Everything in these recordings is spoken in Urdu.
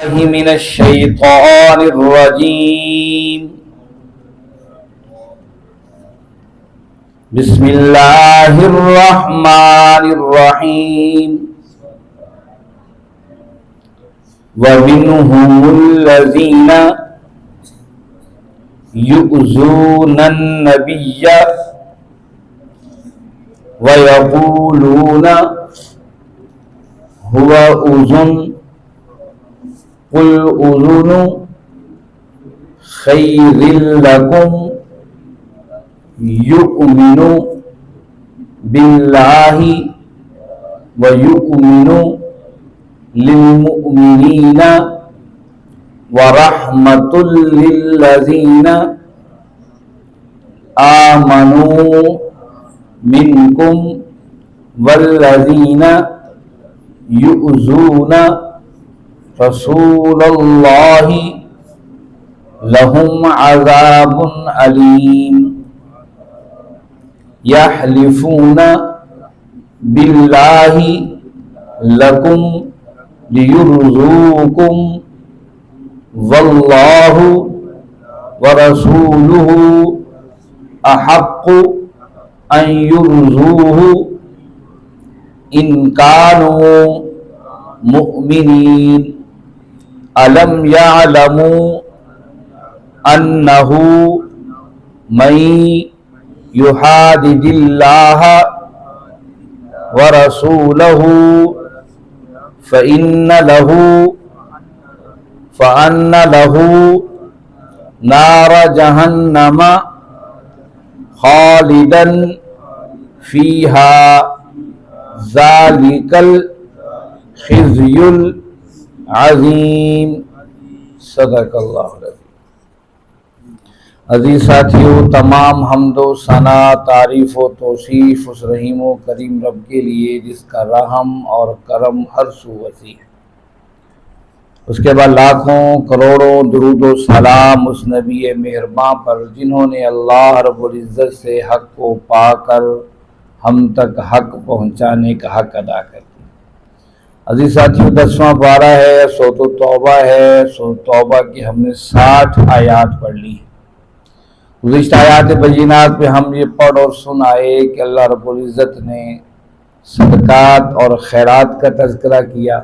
من الشيطان الرجيم. بسم الله الرحمن الرحيم. ومنهم الذين يؤذون النبي ويقولون هو أذن قل أذن خير لكم يؤمن بالله ويؤمن للمؤمنين ورحمة للذين آمنوا منكم والذين يؤذون رسول اللہ لہم عذاب علیم. یحلفون باللہ لکم لیرضوکم واللہ ورسولہ احق ان یرضوہ ان کانوا مؤمنین. الم یعلموا انہ من یحادد اللہ ورسولہ فإن لہ نار جہنم خالدا فیہا ذالک الخزی عظیم. صدق اللہ العظیم. عزیز ساتھیو، تمام حمد و ثنا، تعریف و توصیف اس رحیم و کریم رب کے لیے جس کا رحم اور کرم ہر سو وسیع ہے. اس کے بعد لاکھوں کروڑوں درود و سلام اس نبی مہرباں پر جنہوں نے اللہ رب العزت سے حق کو پا کر ہم تک حق پہنچانے کا حق ادا کر. عزیز ساتھیوں، 10واں پارہ ہے، سورۃ توبہ ہے. سورۃ توبہ کی ہم نے 60 آیات پڑھ لی ہیں. گزشتہ آیات بینات پہ ہم یہ پڑھ اور سن آئے کہ اللہ رب العزت نے صدقات اور خیرات کا تذکرہ کیا.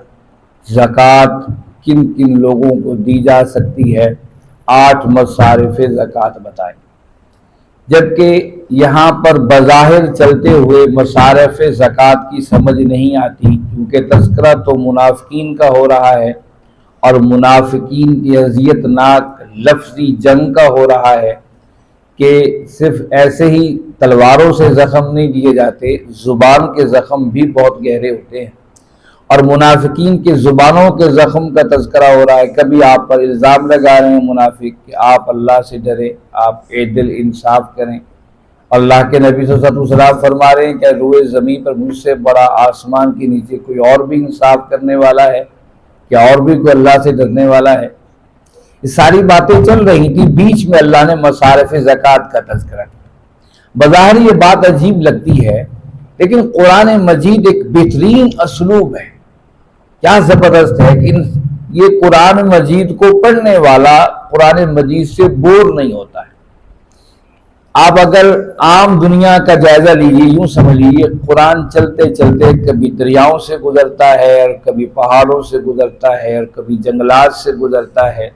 زکوٰۃ کن کن لوگوں کو دی جا سکتی ہے، 8 مصارف زکوٰۃ بتائے. جبکہ یہاں پر بظاہر چلتے ہوئے مصارف زکوٰۃ کی سمجھ نہیں آتی، کیونکہ تذکرہ تو منافقین کا ہو رہا ہے اور منافقین کی اذیت ناک لفظی جنگ کا ہو رہا ہے کہ صرف ایسے ہی تلواروں سے زخم نہیں دیے جاتے، زبان کے زخم بھی بہت گہرے ہوتے ہیں. اور منافقین کے زبانوں کے زخم کا تذکرہ ہو رہا ہے. کبھی آپ پر الزام لگا رہے ہیں منافق کہ آپ اللہ سے ڈرے، آپ عدل انصاف کریں. اللہ کے نبی صلی اللہ علیہ وسلم فرما رہے ہیں کہ روئے زمین پر مجھ سے بڑا آسمان کے نیچے کوئی اور بھی انصاف کرنے والا ہے کیا؟ اور بھی کوئی اللہ سے ڈرنے والا ہے؟ یہ ساری باتیں چل رہی تھی، بیچ میں اللہ نے مصارف زکوٰۃ کا تذکرہ کیا. بظاہر یہ بات عجیب لگتی ہے، لیکن قرآن مجید ایک بہترین اسلوب ہے. کیا زبردست ہے کہ یہ قرآن مجید کو پڑھنے والا قرآن مجید سے بور نہیں ہوتا ہے. آپ اگر عام دنیا کا جائزہ لیجیے، یوں سمجھ لیجیے قرآن چلتے چلتے کبھی دریاؤں سے گزرتا ہے اور کبھی پہاڑوں سے گزرتا ہے اور کبھی جنگلات سے گزرتا ہے.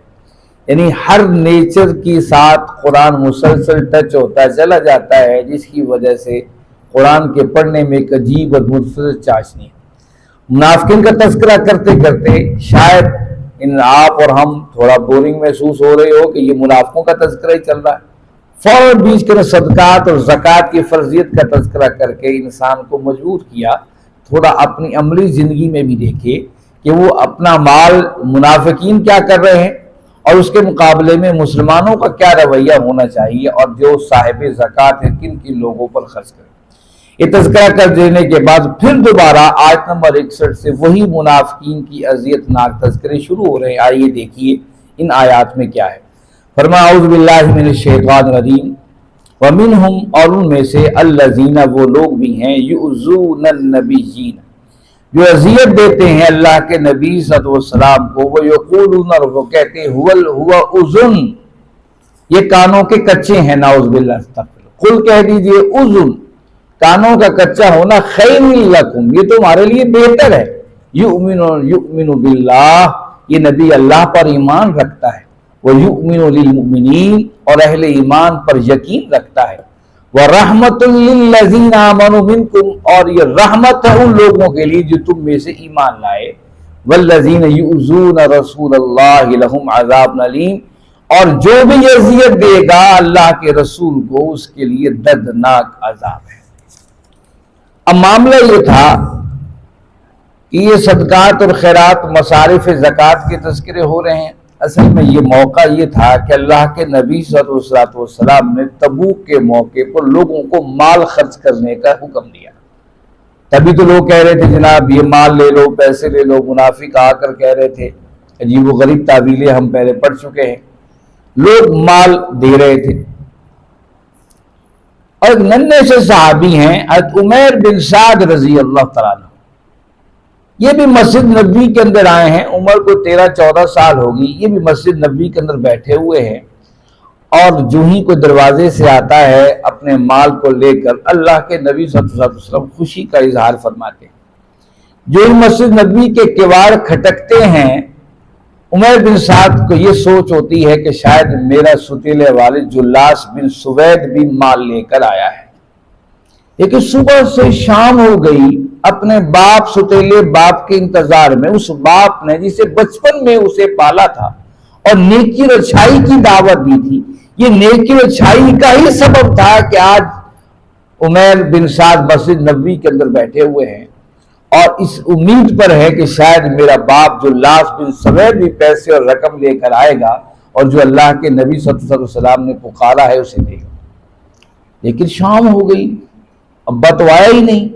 یعنی ہر نیچر کے ساتھ قرآن مسلسل ٹچ ہوتا چلا جاتا ہے، جس کی وجہ سے قرآن کے پڑھنے میں ایک عجیب اور مدثر چاشنی ہے. منافقین کا تذکرہ کرتے کرتے شاید آپ اور ہم تھوڑا بورنگ محسوس ہو رہے ہو کہ یہ منافقوں کا تذکرہ ہی چل رہا ہے. فوراً بیچ کے صدقات اور زکوٰۃ کی فرضیت کا تذکرہ کر کے انسان کو مجبور کیا تھوڑا اپنی عملی زندگی میں بھی دیکھے کہ وہ اپنا مال منافقین کیا کر رہے ہیں اور اس کے مقابلے میں مسلمانوں کا کیا رویہ ہونا چاہیے، اور جو صاحب زکوٰۃ ہے کن کن لوگوں پر خرچ کریں. یہ تذکرہ کر دینے کے بعد پھر دوبارہ آیت نمبر 61 سے وہی منافقین کی اذیت ناک تذکرے شروع ہو رہے ہیں. آئیے دیکھیے ان آیات میں کیا ہے. فرمایا اعوذ باللہ من الشیطان الرجیم ومنہم، اور ان میں سے الذین، وہ لوگ بھی ہیں، یؤذون النبیین، جو اذیت دیتے ہیں اللہ کے نبی صلی اللہ علیہ وسلم کو، وہ یقولون، اور وہ کہتے ہیں ہوا اذن، یہ کانوں کے کچے ہیں، نعوذ باللہ استغفر، قل کہہ دیجئے اذن، کانوں کا کچا ہونا، خیر لکم، یہ تمہارے لیے بہتر ہے، یؤمن باللہ، یہ نبی اللہ پر ایمان رکھتا ہے، وَيُؤْمِنُ لِلْمُؤْمِنِينَ، اور اہل ایمان پر یقین رکھتا ہے، وَرَحْمَةٌ لِلَّذِينَ آمَنُوا مِنْكُمْ، اور یہ رحمت ہے ان لوگوں کے لیے جو تم میں سے ایمان لائے، وَالَّذِينَ يُؤْذُونَ رَسُولَ اللَّهِ لَهُمْ عَذَابٌ أَلِيمٌ، اور جو بھی اذیت دے گا اللہ کے رسول کو اس کے لیے دردناک عذاب ہے۔ اب معاملہ یہ تھا کہ یہ صدقات اور خیرات، مصارف زکوٰۃ کے تذکرے ہو رہے ہیں، اصل میں یہ موقع یہ تھا کہ اللہ کے نبی صلی اللہ علیہ وسلم نے تبوک کے موقع پر لوگوں کو مال خرچ کرنے کا حکم دیا۔ تبھی تو لوگ کہہ رہے تھے جناب یہ مال لے لو، پیسے لے لو، منافق آ کر کہہ رہے تھے، عجیب و غریب تعویلیں ہم پہلے پڑھ چکے ہیں، لوگ مال دے رہے تھے۔ اور ایک ننھے سے صحابی ہیں حضرت عمیر بن سعد رضی اللہ تعالیٰ عنہ، یہ بھی مسجد نبوی کے اندر آئے ہیں، عمر کو 13-14 سال ہوگی، یہ بھی مسجد نبوی کے اندر بیٹھے ہوئے ہیں، اور جو ہی کوئی دروازے سے آتا ہے اپنے مال کو لے کر اللہ کے نبی صلی اللہ علیہ وسلم خوشی کا اظہار فرماتے ہیں۔ جو ہی مسجد نبوی کے کیواڑ کھٹکتے ہیں، عمیر بن سعد کو یہ سوچ ہوتی ہے کہ شاید میرا ستیلے والد جلاس بن سوید بھی مال لے کر آیا ہے، لیکن صبح سے شام ہو گئی، اپنے باپ، ستیلے باپ کے انتظار میں، اس باپ نے جسے بچپن میں اسے پالا تھا اور نیکی اور اچھائی کی دعوت دی تھی، یہ نیکی اور اچھائی کا ہی سبب تھا کہ آج عمیر بن سعد مسجد نبوی کے اندر بیٹھے ہوئے ہیں، اور اس امید پر ہے کہ شاید میرا باپ جو لاس بن سوید بھی پیسے اور رقم لے کر آئے گا، اور جو اللہ کے نبی صلی اللہ علیہ وسلم نے پکارا ہے اسے دے گا۔ لیکن شام ہو گئی، ابا تو آیا ہی نہیں۔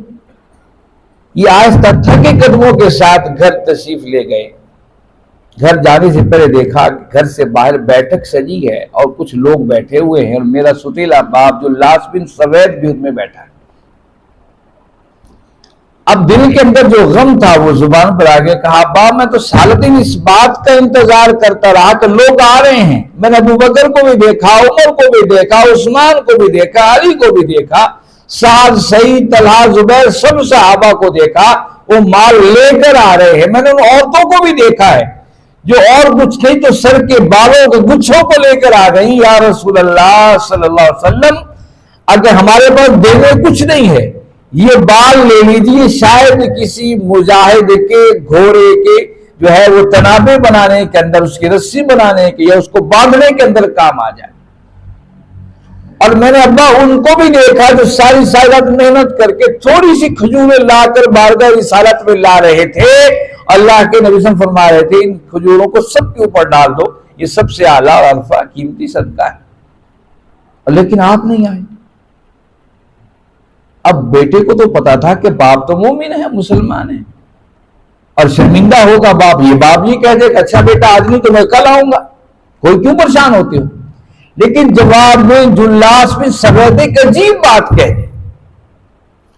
یہ آہستہ تھکے قدموں کے ساتھ گھر تشریف لے گئے۔ گھر جانے سے پہلے دیکھا کہ گھر سے باہر بیٹھک سجی ہے اور کچھ لوگ بیٹھے ہوئے ہیں، اور میرا ستیلا باپ جو لاس بن سوید بھی ان میں بیٹھا ہے۔ اب دل کے اندر جو غم تھا وہ زبان پر آگے کہا، ابا میں تو سارے دن اس بات کا انتظار کرتا رہا کہ لوگ آ رہے ہیں، میں نے ابو بکر کو بھی دیکھا، عمر کو بھی دیکھا، عثمان کو بھی دیکھا، علی کو بھی دیکھا، سعد، سعید، طلحہ، زبیر، سب صحابہ کو دیکھا، وہ مال لے کر آ رہے ہیں۔ میں نے ان عورتوں کو بھی دیکھا ہے جو اور کچھ نہیں تو سر کے بالوں کے گچھوں کو لے کر آ گئی، یا رسول اللہ صلی اللہ علیہ وسلم اگر ہمارے پاس دینے کچھ نہیں ہے، یہ بال لے لیجیے، شاید کسی مجاہد کے گھوڑے کے جو ہے وہ تنابے بنانے کے اندر، اس کی رسی بنانے کے یا اس کو باندھنے کے اندر کام آ جائے۔ اور میں نے ابا ان کو بھی دیکھا جو ساری رات محنت کر کے تھوڑی سی کھجوریں لا کر بارگاہ رسالت میں لا رہے تھے، اللہ کے نبی صلی اللہ علیہ وسلم فرما رہے تھے ان کھجوروں کو سب کے اوپر ڈال دو، یہ سب سے اعلیٰ اور ارفع قیمتی صدقہ ہے، لیکن آپ نہیں آئے۔ اب بیٹے کو تو پتا تھا کہ باپ تو مومن ہے، مسلمان ہے، اور شرمندہ ہوگا باپ، یہ باپ یہ کہہ دے کہ اچھا بیٹا آج نہیں تو میں کل آؤں گا، کوئی کیوں پریشان ہوتے ہو؟ لیکن جواب میں جلاس میں سوید ایک عجیب بات کہے،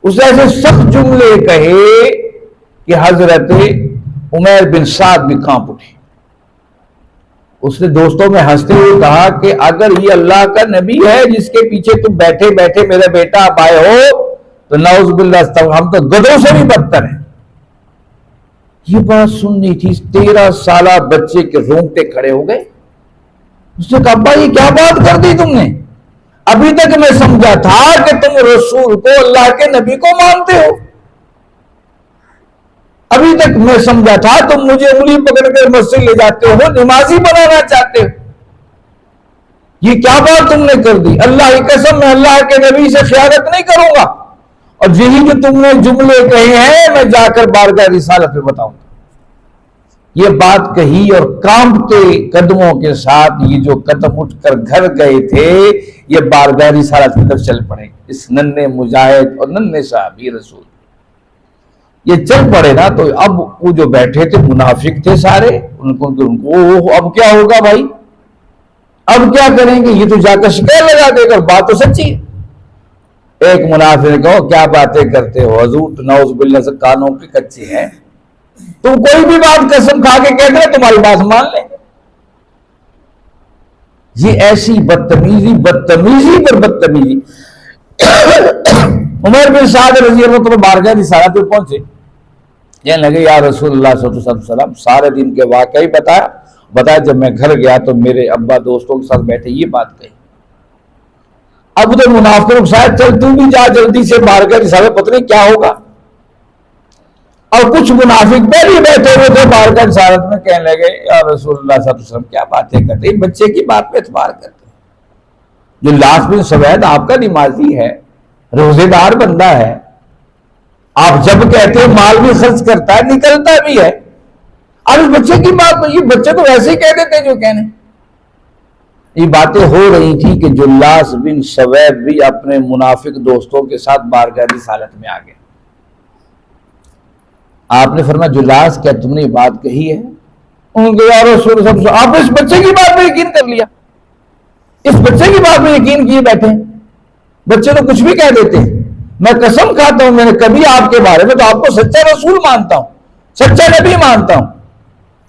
اس ایسے سخت جملے کہے کہ حضرت عمیر بن سعد بھی کانپ اٹھے۔ اس نے دوستوں میں ہنستے ہوئے کہا کہ اگر یہ اللہ کا نبی ہے جس کے پیچھے تم بیٹھے بیٹھے میرا بیٹا آپ آئے ہو تو نعوذ باللہ ہم تو گدھوں سے بھی بدتر ہیں۔ یہ بات سننی تھی، 13 سالہ بچے کے رونگٹے کھڑے ہو گئے۔ اس نے کہا ابا یہ کیا بات کر دی تم نے؟ ابھی تک میں سمجھا تھا کہ تم رسول کو، اللہ کے نبی کو مانتے ہو، ابھی تک میں سمجھا تھا تم مجھے انگلی پکڑ کر مسجد لے جاتے ہو، نمازی بنانا چاہتے ہو، یہ کیا بات تم نے کر دی؟ اللہ کی قسم میں اللہ کے نبی سے خیانت نہیں کروں گا، اور یہی جو تم نے جملے کہے ہیں میں جا کر بارگاہ رسالت میں بتاؤں گا۔ یہ بات کہی اور کانپتے قدموں کے ساتھ یہ جو قدم اٹھ کر گھر گئے تھے، یہ بارگاہ رسالت کی طرف چل پڑے۔ اس ننھے مجاہد اور ننھے صحابی رسول یہ چل پڑے نا، تو اب وہ جو بیٹھے تھے منافق تھے سارے، ان کو اب کیا ہوگا بھائی، اب کیا کریں گے، یہ تو جا کر شکایت لگا دے گا، بات تو سچی ہے۔ ایک منافق نے کہو کیا باتیں کرتے ہو حضور تو نعوذ باللہ سے کانوں کے کچے ہیں، تم کوئی بھی بات قسم کھا کے کہتے ہیں تمہاری بات مان لیں۔ یہ ایسی بدتمیزی پر بدتمیزی۔ عمر بن سعد رضی اللہ عنہ بارگاہ رسالت میں پہنچے، کہنے لگے یا رسول اللہ صلی اللہ علیہ وسلم سارے دن کے واقعی بتایا جب میں گھر گیا تو میرے ابا دوستوں کے ساتھ بیٹھے یہ بات کہی۔ اب ادھر منافقوں شاید چل تو بھی جا جلدی سے بارگاہ رسالت، پتہ نہیں کیا ہوگا۔ اور کچھ منافق پہلے بیٹھے ہوئے تھے بارگاہ رسالت میں، کہنے لگے یا رسول اللہ صلی اللہ علیہ وسلم کیا باتیں کرتے ہیں، بچے کی بات پہ اعتبار کرتے ہیں۔ جو لاس بن سوید آپ کا نمازی ہے، روزے دار بندہ ہے، آپ جب کہتے ہیں مال بھی خرچ کرتا ہے، نکلتا بھی ہے، اور اس بچے کی بات یہ بچے تو ویسے ہی کہہ دیتے جو کہنے۔ یہ باتیں ہو رہی تھی کہ جلاس بن سوید بھی اپنے منافق دوستوں کے ساتھ بارگاہ رسالت میں آ گئے۔ آپ نے فرمایا جلاس کیا تم نے یہ بات کہی ہے؟ ان کے یا رسول اللہ آپ اس بچے کی بات پہ یقین کر لیا، اس بچے کی بات پہ یقین کیے بیٹھے ہیں، بچے تو کچھ بھی کہہ دیتے ہیں۔ میں قسم کھاتا ہوں میں نے کبھی آپ کے بارے میں تو آپ کو سچا رسول مانتا ہوں، سچا نبی مانتا ہوں،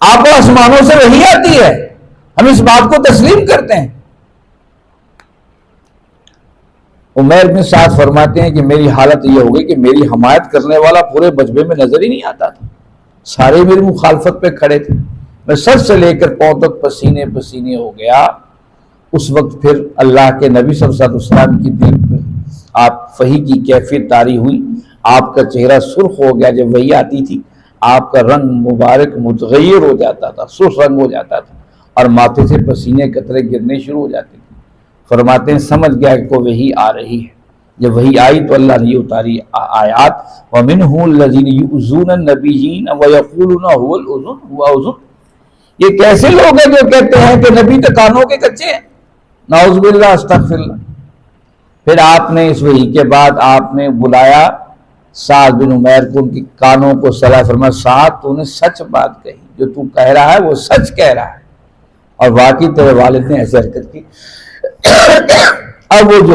آپ کو آسمانوں سے وحی آتی ہے، ہم اس بات کو تسلیم کرتے ہیں۔ عمیر بن سعد فرماتے ہیں کہ میری حالت یہ ہو گئی کہ میری حمایت کرنے والا پورے مجمع میں نظر ہی نہیں آتا تھا، سارے میری مخالفت پہ کھڑے تھے، میں سر سے لے کر پاؤں تک پسینے پسینے ہو گیا۔ اس وقت پھر اللہ کے نبی صلی اللہ علیہ وسلم کی دل پر آپ وحی کی کیفیت طاری ہوئی، آپ کا چہرہ سرخ ہو گیا، جب وحی آتی تھی آپ کا رنگ مبارک متغیر ہو جاتا تھا، سرخ رنگ ہو جاتا تھا، اور ماتھے سے پسینے قطرے گرنے شروع ہو جاتے تھے۔ فرماتے ہیں سمجھ گیا کہ کوئی وحی آ رہی ہے۔ جب وحی آئی تو اللہ نے یہ اتاری آیات وَمِنْهُ الَّذِينَ يُؤْذُونَ النَّبِيِّينَ وَيَقُولُونَ هُوَ الْأُذُنُ۔ یہ کیسے لوگ ہیں جو کہتے ہیں کہ نبی تو کانوں کے کچے ہیں، نعوذ باللہ استغفر اللہ۔ پھر آپ نے اس وحی کے بعد آپ نے بلایا سعد بن عمیر کو، ان کی کانوں کو صلاح فرمایا سعد تو نے سچ بات کہی، جو تو کہہ رہا ہے وہ سچ کہہ رہا ہے، اور واقعی تیرے والد نے ایسے حرکت کی۔ اب وہ جو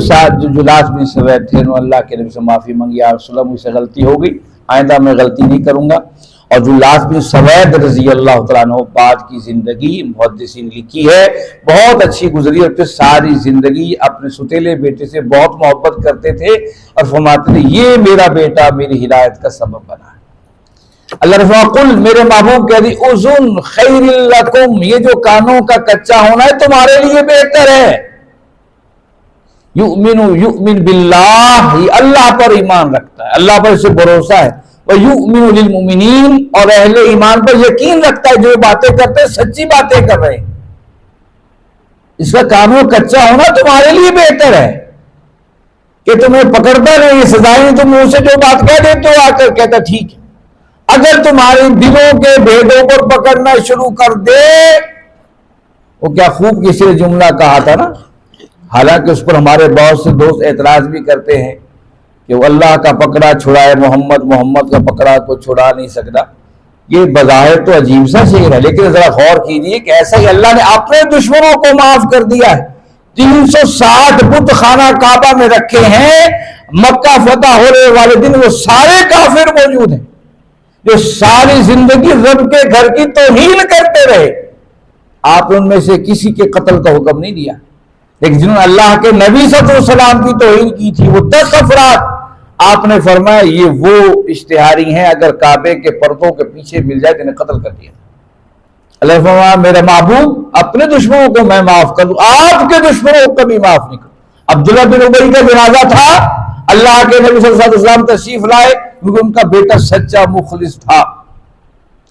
جلاس بن سوید تھے انہوں اللہ کے نبی سے معافی مانگی، یا رسول اللہ مجھ سے غلطی ہو گئی، آئندہ میں غلطی نہیں کروں گا۔ اور جلاس بن سوید رضی اللہ تعالیٰ عنہ بعد کی زندگی محدثین نے لکھی ہے بہت اچھی گزری، اور پھر ساری زندگی اپنے ستیلے بیٹے سے بہت محبت کرتے تھے، اور فرماتے تھے یہ میرا بیٹا میری ہدایت کا سبب بنا ہے۔ اللہ رفع قل میرے محبوب کہہ دی اذن خیر لکم، یہ جو کانوں کا کچا ہونا ہے تمہارے لیے بہتر ہے۔ یؤمن باللہ، یہ اللہ پر ایمان رکھتا ہے، اللہ پر اسے بھروسہ ہے، وَيُؤْمِنُ لِلْمُؤْمِنِينَ، اور اہل ایمان پر یقین رکھتا ہے، جو باتیں کرتے ہیں سچی باتیں کر رہے ہیں۔ اس کا کانوں کچا ہونا تمہارے لیے بہتر ہے کہ تمہیں پکڑتا نہیں، سزائیں تم منہ سے جو بات کہہ دیتے ہو آ کر کہتا ٹھیک ہے۔ اگر تمہارے دلوں کے بھیدوں پر پکڑنا شروع کر دے، وہ کیا خوب کسی نے جملہ کہا تھا نا، حالانکہ اس پر ہمارے بہت سے دوست اعتراض بھی کرتے ہیں کہ وہ اللہ کا پکڑا چھڑائے محمد کا پکڑا کو چھڑا نہیں سکتا۔ یہ بظاہر تو عجیب سا شعر ہے، لیکن ذرا غور کیجئے کہ ایسا ہی اللہ نے اپنے دشمنوں کو معاف کر دیا ہے۔ 360 بت خانہ کعبہ میں رکھے ہیں، مکہ فتح ہونے والے دن وہ سارے کافر موجود ہیں جو ساری زندگی رب کے گھر کی توہین کرتے رہے۔ آپ نے ان میں سے کسی کے قتل کا حکم نہیں دیا، لیکن جنہوں نے اللہ کے نبی صلی اللہ علیہ وسلم کی توہین کی تھی وہ 10 افراد، آپ نے فرمایا یہ وہ اشتہاری ہیں اگر کعبے کے پردوں کے پیچھے مل جائے تو انہیں قتل کر دیا۔ اللہ فرمایا میرے محبوب اپنے دشمنوں کو میں معاف کر دوں، آپ کے دشمنوں کو کبھی معاف نہیں کروں۔ عبداللہ بن ابی کا جنازہ تھا، اللہ کے نبی صلی اللہ علیہ وسلم تشریف لائے کیونکہ ان کا بیٹا سچا مخلص تھا،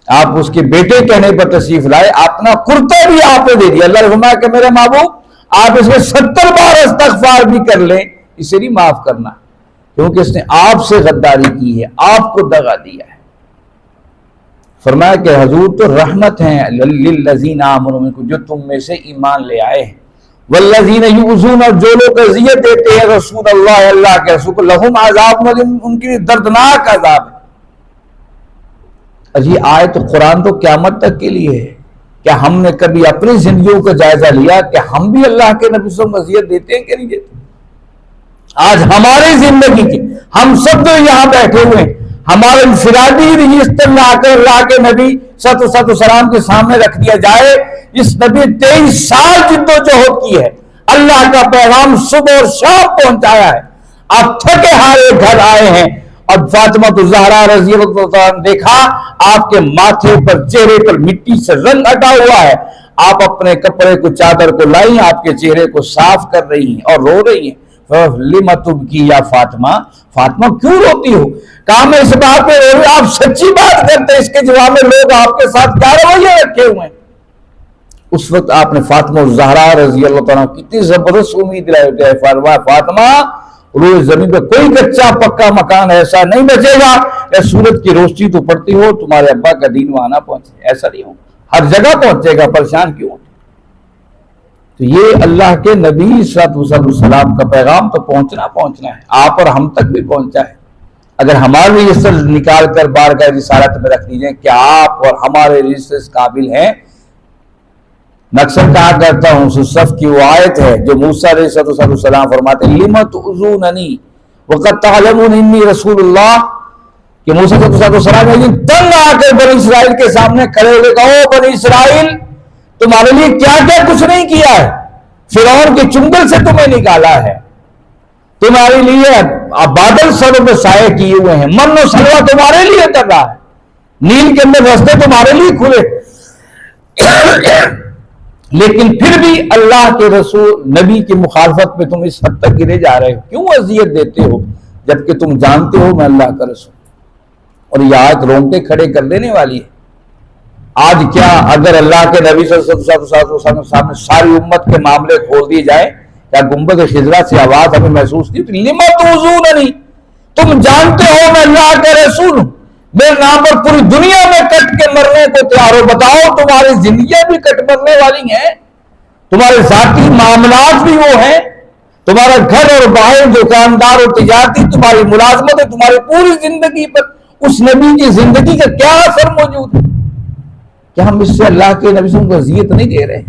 آپ اس کے بیٹے کہنے پر تشریف لائے، اپنا کرتا بھی آپ نے دے دیا۔ اللہ نے فرمایا کہ میرے محبوب آپ اس میں 70 بار استغفار بھی کر لیں اسے نہیں معاف کرنا، کیونکہ اس نے آپ سے غداری کی ہے، آپ کو دغا دیا ہے۔ فرمایا کہ حضور تو رحمت ہیں للذین آمنوا منکم، جو تم میں سے ایمان لے آئے ہیں، والذین یؤذون، اور جو لوگ اذیت دیتے ہیں رسول اللہ، اللہ کے رسول کو، لہم عذاب علیم، ان کے لیے دردناک عذاب ہے۔ یہ آیت قرآن تو قیامت تک کے لیے ہے۔ کیا ہم نے کبھی اپنی زندگیوں کا جائزہ لیا کہ ہم بھی اللہ کے نبی صلی اللہ علیہ وسلم کو اذیت دیتے ہیں کہ نہیں دیتے؟ آج ہماری زندگی کی ہم سب جو یہاں بیٹھے ہوئے ہیں ہمارے انفرادی رجسٹر لا کر اللہ کے نبی صلی اللہ علیہ وسلم کے سامنے رکھ دیا جائے. اس نبی 23 سال جدوجہد کی ہے, اللہ کا پیغام صبح اور شام پہنچایا ہے. آپ تھکے ہارے گھر آئے ہیں اور فاطمہ الزہرا رضی اللہ عنہا نے دیکھا آپ کے ماتھے پر چہرے پر مٹی سے رنگ ہٹا ہوا ہے. آپ اپنے کپڑے کو چادر کو لائی, آپ کے چہرے کو صاف کر رہی ہیں اور رو رہی ہیں. لِمَ تُبْكِي یا فاطمہ, فاطمہ کیوں روتی ہو؟ کہا میں اس بات پہ رو رہی ہوں, آپ سچی بات کرتے ہیں. اس کے جواب میں لوگ آپ کے ساتھ کیا رویے رکھے ہوئے ہیں. اس وقت آپ نے فاطمہ الزہرا رضی اللہ عنہا کتنی زبردست امید دلائی. فاطمہ روئے زمین پہ کوئی کچا پکا مکان ایسا نہیں بچے گا کہ سورج کی روشنی تو پڑتی ہو تمہارے ابا کا دین وہاں نہ پہنچے. ایسا نہیں ہو, ہر جگہ پہنچے گا, پریشان کیوں؟ تو یہ اللہ کے نبی صلی اللہ علیہ وسلم کا پیغام تو پہنچنا ہے, آپ اور ہم تک بھی پہنچا ہے. اگر ہمارے رجسٹر نکال کر بارگاہ رسالت میں رکھ دیجئے کہ آپ اور ہمارے رجسٹر قابل ہیں. میں اکثر کہا کرتا ہوں صف کی وہ آیت ہے جو موسیٰ علیہ السلام فرماتے ہیں لِمَ تُؤْذُونَنِي وَقَدْ تَعْلَمُونَ إِنِّي رَسُولُ اللَّهِ, کہ موسیٰ علیہ السلام نے تنگ آ کر بنی اسرائیل کے سامنے کھڑے ہوئے کہا او بنی اسرائیل تمہارے لیے کیا کیا کچھ نہیں کیا ہے. فرعون کے چنگل سے تمہیں نکالا ہے, تمہارے لیے بادل سروں پہ سائے کیے ہوئے ہیں, من و سلوہ تمہارے لیے کر رہا ہے, نیل کے اندر راستے تمہارے لیے کھلے. لیکن پھر بھی اللہ کے رسول نبی کی مخالفت میں تم اس حد تک گرے جا رہے ہو, کیوں اذیت دیتے ہو جبکہ تم جانتے ہو میں اللہ کا رسول. اور یہ آیت رونگٹے کھڑے کر دینے والی ہے. آج کیا اگر اللہ کے نبی صلی اللہ علیہ وسلم سامنے ساری امت کے معاملے کھول دیے جائیں, کیا گنبد خضرا سے آواز ہمیں محسوس نہیں ہوتی لِمَ تُؤْذُونَنِي, تم جانتے ہو میں اللہ کا رسول ہوں, میرے نام پر پوری دنیا میں کٹ کے مرنے کو تیار ہو. بتاؤ تمہاری زندگیاں بھی کٹ مرنے والی ہیں, تمہارے ذاتی معاملات بھی وہ ہیں, تمہارا گھر اور باہر دکاندار اور تجارتی تمہاری ملازمت ہے, تمہاری پوری زندگی پر اس نبی کی زندگی کا کیا اثر موجود ہے؟ کہ ہم اس سے اللہ کے نبی سے ان کو اذیت نہیں دے رہے.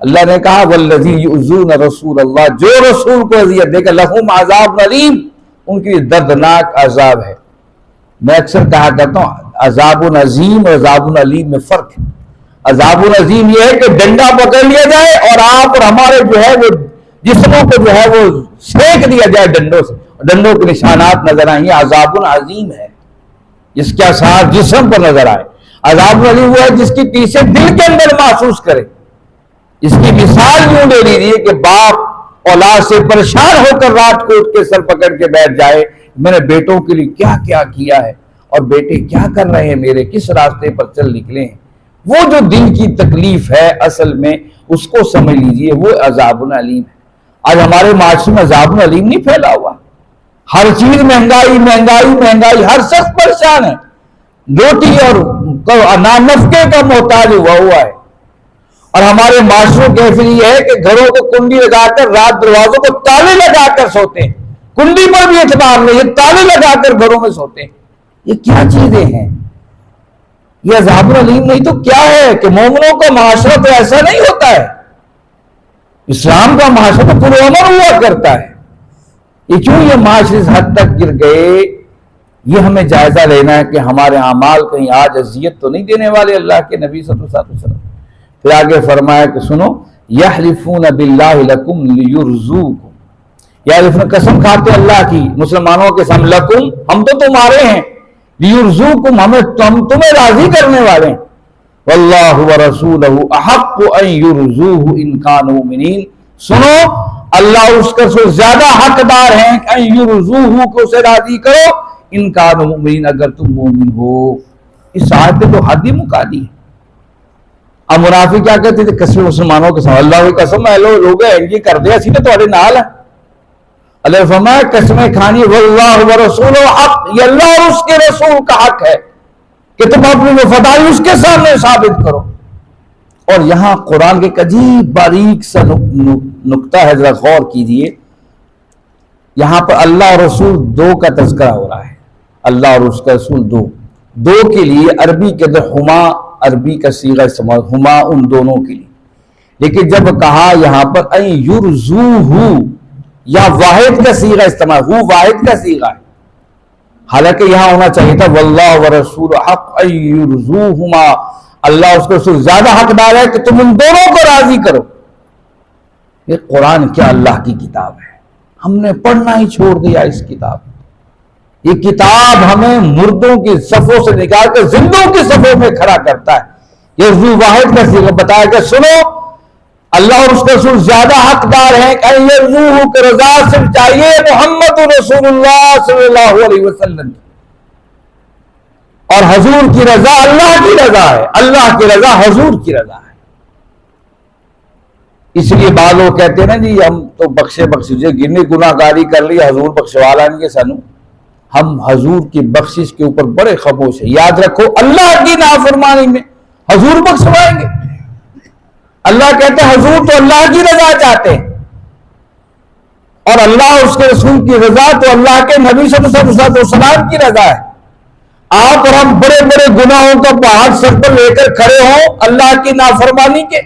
اللہ نے کہا وَالَّذِي يُؤْذُونَ رَسُولَ اللَّهِ, جو رسول کو اذیت دے گا لَهُمْ عَذَابٌ عَلِيمٌ, ان کی دردناک عذاب ہے. میں اکثر کہا کرتا ہوں عذاب عظیم اور عذاب علیم میں فرق ہے. عذاب عظیم یہ ہے کہ ڈنڈا پکڑ لیا جائے اور آپ اور ہمارے جو ہے وہ جسموں کو جو ہے وہ سینک دیا جائے ڈنڈوں سے, ڈنڈوں کے نشانات نظر آئیں, یہ عذاب عظیم ہے جس کے اثار جسم پر نظر آئے. عذاب علیم وہ ہے جس کی پیچھے دل کے اندر محسوس کرے. اس کی مثال یوں لے لیجیے کہ باپ اولاد سے پریشان ہو کر رات کو اٹھ کے سر پکڑ کے بیٹھ جائے میں نے بیٹوں کے لیے کیا کیا کیا ہے اور بیٹے کیا کر رہے ہیں, میرے کس راستے پر چل نکلے ہیں. وہ جو دل کی تکلیف ہے اصل میں اس کو سمجھ لیجئے وہ عذاب علیم ہے. آج ہمارے معاشرے میں عذاب علیم نہیں پھیلا ہوا, ہر چیز مہنگائی مہنگائی مہنگائی, ہر شخص پریشان ہے, روٹی اور نفقے کا محتاج ہوا ہے. اور ہمارے معاشروں کی حیثیت یہ ہے کہ گھروں کو کنڈی لگا کر رات دروازوں کو تالے لگا کر سوتے ہیں, کنڈی پر بھی اعتبار نہیں, یہ تالے لگا کر گھروں میں سوتے ہیں. یہ کیا چیزیں ہیں؟ یہ عذاب علیم نہیں تو کیا ہے کہ مومنوں کا معاشرہ تو ایسا نہیں ہوتا ہے. اسلام کا معاشرہ تو پرامن ہوا کرتا ہے. یہ کیوں یہ معاشرے اس حد تک گر گئے؟ یہ ہمیں جائزہ لینا ہے کہ ہمارے اعمال کہیں آج اذیت تو نہیں دینے والے اللہ کے نبی صلی اللہ علیہ وسلم. پھر آگے فرمایا کہ سنو یحلفون باللہ لکم لیرزوکم, یحلفون قسم کھاتے اللہ کی مسلمانوں کے سامنے لکم ہم تو تمہارے ہیں, لیرزوکم ہم تمہیں راضی کرنے والے ہیں, واللہ ورسولہ احق ان یرزوہ ان کانوا مؤمنین. سنو اللہ اس کا سے زیادہ حقدار ہیں ان یرزوہ کو اسے راضی کرو ان کانوا مؤمنین اگر تم مومن ہو. اس آیت نے تو حد ہی مکا دی. اب منافق کیا کہتے تھے قسم مسلمانوں کے ساتھ اللہ کی قسم ہے لوگ اینجی کر دیا اسی نے تمہارے نال ہے. اللہ فرمایا قسمیں کھانی واللہ ورسولہ حق, یہ اللہ اور اس کے رسول کا حق ہے کہ تم اپنی وفاداری اس کے سامنے ثابت کرو. اور یہاں قرآن کے عجیب باریک سا نقطہ ہے, ذرا غور کیجیے. یہاں پر اللہ اور رسول دو کا تذکرہ ہو رہا ہے. اللہ اور اس کا رسول دو کے لیے عربی کے اندر ہما, عربی کا صیغہ استعمال ہما ان دونوں کے لیے. لیکن جب کہا یہاں پر ان یرزوہ یا واحد کا صیغہ استعمال، وہ واحد کا صیغہ ہے، حالانکہ یہاں ہونا چاہیے تھا واللہ ورسول حق ان یرضوہما، اللہ اس کو زیادہ حقدار ہے کہ تم ان دونوں کو راضی کرو۔ یہ قرآن کیا اللہ کی کتاب ہے، ہم نے پڑھنا ہی چھوڑ دیا اس کتاب۔ یہ کتاب ہمیں مردوں کی صفوں سے نکال کر زندوں کی صفوں میں کھڑا کرتا ہے۔ یہ ذو واحد کا صیغہ بتایا کہ سنو اللہ اور اس کے رسول زیادہ حقدار ہیں کہ یرضوہ کی رضا صرف چاہیے محمد رسول اللہ صلی اللہ علیہ وسلم، اور حضور کی رضا اللہ کی رضا ہے، اللہ کی رضا حضور کی رضا ہے۔ اس لیے بعض لوگ کہتے ہیں نا جی ہم تو بخشے گنی گناہ گاری کر لی حضور بخشوا لیں گے سانو، ہم حضور کی بخشش کے اوپر بڑے خاموش ہیں۔ یاد رکھو اللہ کی نافرمانی میں حضور بخشوائیں گے؟ اللہ کہتے ہیں حضور تو اللہ کی رضا چاہتے ہیں، اور اللہ اس کے رسول کی رضا تو اللہ کے نبی صلی اللہ علیہ وسلم کی رضا ہے۔ آپ اور ہم بڑے بڑے گناہوں کا پہاڑ سر پر لے کر کھڑے ہوں اللہ کی نافرمانی کے،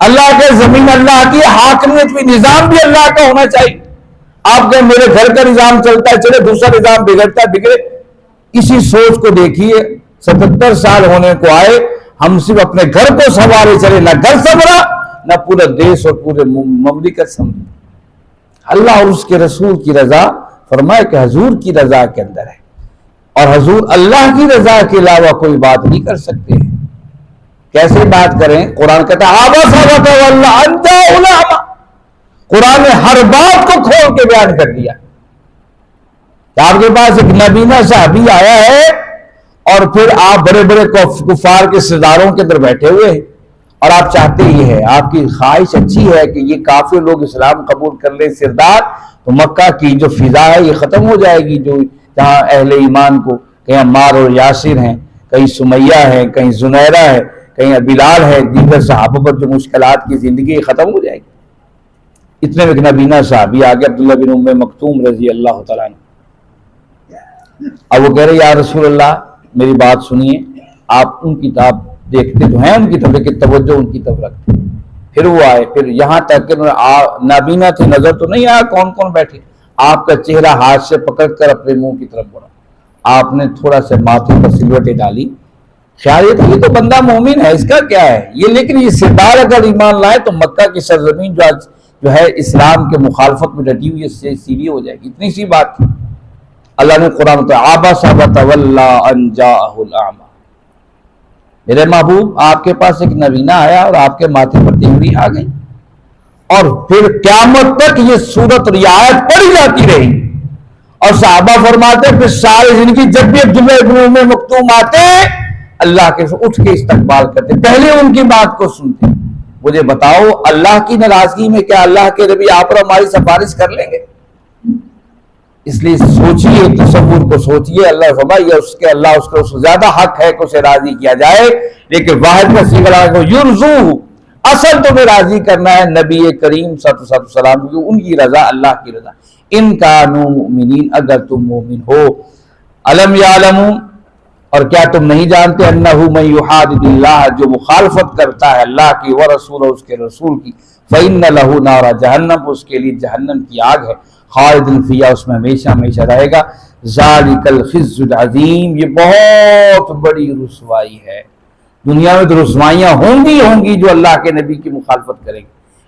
اللہ کے زمین اللہ کی حاکمیت بھی، نظام بھی اللہ کا ہونا چاہیے۔ آپ کہ میرے گھر کا نظام چلتا ہے، چلے دوسرا نظام بگڑتا ہے بگڑے۔ اسی سوچ کو دیکھیے، 77 سال ہونے کو آئے، ہم صرف اپنے گھر کو سنوارے چلے، نہ گھر سنورا نہ پورا دیش اور پورے مملکت سنوری۔ اللہ اور اس کے رسول کی رضا فرمائے کہ حضور کی رضا کے اندر ہے، اور حضور اللہ کی رضا کے علاوہ کوئی بات نہیں کر سکتے ہیں۔ کیسے بات کریں؟ قرآن کہتا ہے قرآن نے ہر بات کو کھول کے بیان کر دیا کہ آپ کے پاس ایک نبینہ صحابی آیا ہے اور پھر آپ بڑے بڑے کفار کے سرداروں کے اندر بیٹھے ہوئے ہیں، اور آپ چاہتے یہ ہے، آپ کی خواہش اچھی ہے کہ یہ کافر لوگ اسلام قبول کر لیں سردار، تو مکہ کی جو فضا ہے یہ ختم ہو جائے گی، جو جہاں اہل ایمان کو کہیں عمار اور یاسر ہیں، کہیں سمیہ ہیں، کہیں زنیرہ ہے، کہیں بلال ہے، دیگر صحابہ پر جو مشکلات کی زندگی ختم ہو جائے گی۔ اتنے میں ایک نبینہ صحابی آگے عبداللہ بن ام مکتوم رضی اللہ تعالیٰ عنہ، اب وہ کہہ رہے یا رسول اللہ میری بات سنیے، آپ ان کتاب دیکھتے تو ہیں، ان کی طرف کی توجہ ان کی طرف رکھتے۔ پھر وہ آئے، پھر یہاں تک کہ نابینا تھے، نظر تو نہیں آیا کون کون بیٹھے، آپ کا چہرہ ہاتھ سے پکڑ کر اپنے منہ کی طرف بڑھا، آپ نے تھوڑا سے ماتھے پر سلوٹیں ڈالی، خیال یہ تو بندہ مومن ہے، اس کا کیا ہے یہ، لیکن یہ سردار اگر ایمان لائے تو مکہ کی سرزمین جو ہے اسلام کے مخالفت میں ڈٹی ہوئی ہے سیدھی ہو جائے گی، اتنی سی بات تھی۔ اللہ نے قرآن میں عبس وتولی ان جاءہ الاعمی، میرے محبوب آپ کے پاس ایک نبینہ آیا اور آپ کے ماتھے پر تیوری آ گئی، اور پھر قیامت تک یہ سورت اور یہ آیت پڑھی جاتی رہی، اور صحابہ فرماتے پھر ساری زندگی جب بھی عبداللہ ابن ام مکتوم آتے اللہ کے اٹھ کے استقبال کرتے، پہلے ان کی بات کو سنتے۔ مجھے بتاؤ اللہ کی ناراضگی میں کیا اللہ کے نبی آپ اور ہماری سفارش کر لیں گے؟ اس لیے سوچئے، تصور کو سوچئے، اللہ فرمائے اللہ اس کو زیادہ حق ہے کہ اسے راضی کیا جائے، لیکن واحد کا صیغہ کو یرضوہ، اصل تمہیں راضی کرنا ہے نبی کریم صلی اللہ علیہ وسلم کی، ان کی رضا اللہ کی رضا، ان کانوا مؤمنین، اگر تم مومن ہو۔ الم یعلموا، اور کیا تم نہیں جانتے انہ من یحادد اللہ، جو مخالفت کرتا ہے اللہ کی ورسولہ، اس کے رسول کی، فإن لہ نار جہنم، اس کے لیے جہنم کی آگ ہے، خالدین فیہا، اس میں ہمیشہ ہمیشہ رہے گا، ذالک الخزی العظیم، یہ بہت بڑی رسوائی ہے۔ دنیا میں تو رسوائیاں ہوں گی جو اللہ کے نبی کی مخالفت کریں گے،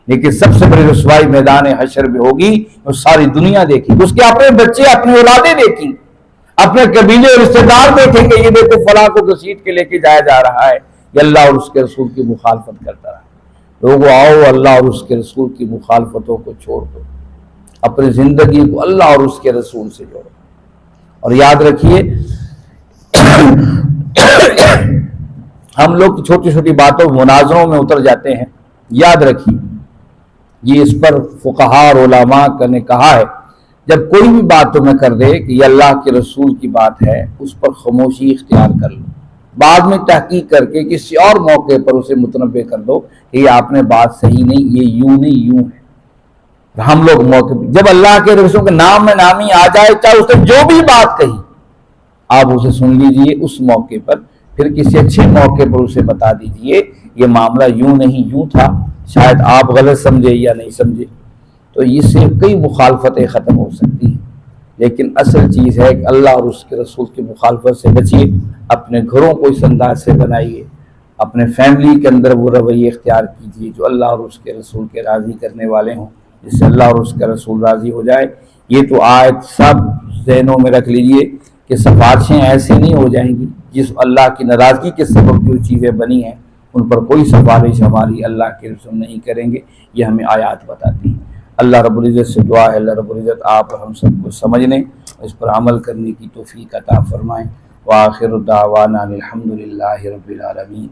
لیکن سب سے بڑی رسوائی میدان حشر میں ہوگی، وہ ساری دنیا دیکھیں گی، اس کے اپنے بچے اپنی اولادیں دیکھیں گے، اپنے قبیلے اور رشتہ دار دیکھیں گے، یہ دیکھو فلاں کو گھسیٹ کے لے کے جایا جا رہا ہے، یہ اللہ اور اس کے رسول کی مخالفت کرتا رہا۔ لوگوں آؤ اللہ اور اس کے رسول کی مخالفتوں کو چھوڑ دو، اپنی زندگی کو اللہ اور اس کے رسول سے جوڑو، اور یاد رکھیے ہم لوگ چھوٹی چھوٹی باتوں مناظروں میں اتر جاتے ہیں، یاد رکھیے یہ اس پر فقہاء اور علماء نے کہا ہے، جب کوئی بھی بات تمہیں کر دے کہ یہ اللہ کے رسول کی بات ہے، اس پر خاموشی اختیار کر لو، بعد میں تحقیق کر کے کسی اور موقع پر اسے متنبہ کر دو کہ یہ آپ نے بات صحیح نہیں، یہ یوں نہیں یوں ہے۔ ہم لوگ موقع پر جب اللہ کے رسول کے نام میں نامی آ جائے، چاہے اس نے جو بھی بات کہی، آپ اسے سن لیجئے اس موقع پر، پھر کسی اچھے موقع پر اسے بتا دیجئے یہ معاملہ یوں نہیں یوں تھا، شاید آپ غلط سمجھے یا نہیں سمجھے۔ تو اس سے کئی مخالفتیں ختم ہو سکتی ہیں، لیکن اصل چیز ہے کہ اللہ اور اس کے رسول کی مخالفت سے بچیے، اپنے گھروں کو اس انداز سے بنائیے، اپنے فیملی کے اندر وہ رویے اختیار کیجیے جو اللہ اور اس کے رسول کے راضی کرنے والے ہوں، جس سے اللہ اور اس کا رسول راضی ہو جائے۔ یہ تو آیت سب ذہنوں میں رکھ لیجئے کہ سفارشیں ایسے نہیں ہو جائیں گی جس اللہ کی ناراضگی کے سبب جو چیزیں بنی ہیں ان پر کوئی سفارش ہماری اللہ کے رسول نہیں کریں گے، یہ ہمیں آیات بتاتی ہیں۔ اللہ رب العزت سے دعا ہے اللہ رب العزت آپ اور ہم سب کو سمجھنے، اس پر عمل کرنے کی توفیق عطا فرمائیں۔ وآخر دعوانا الحمد للہ رب العالمین۔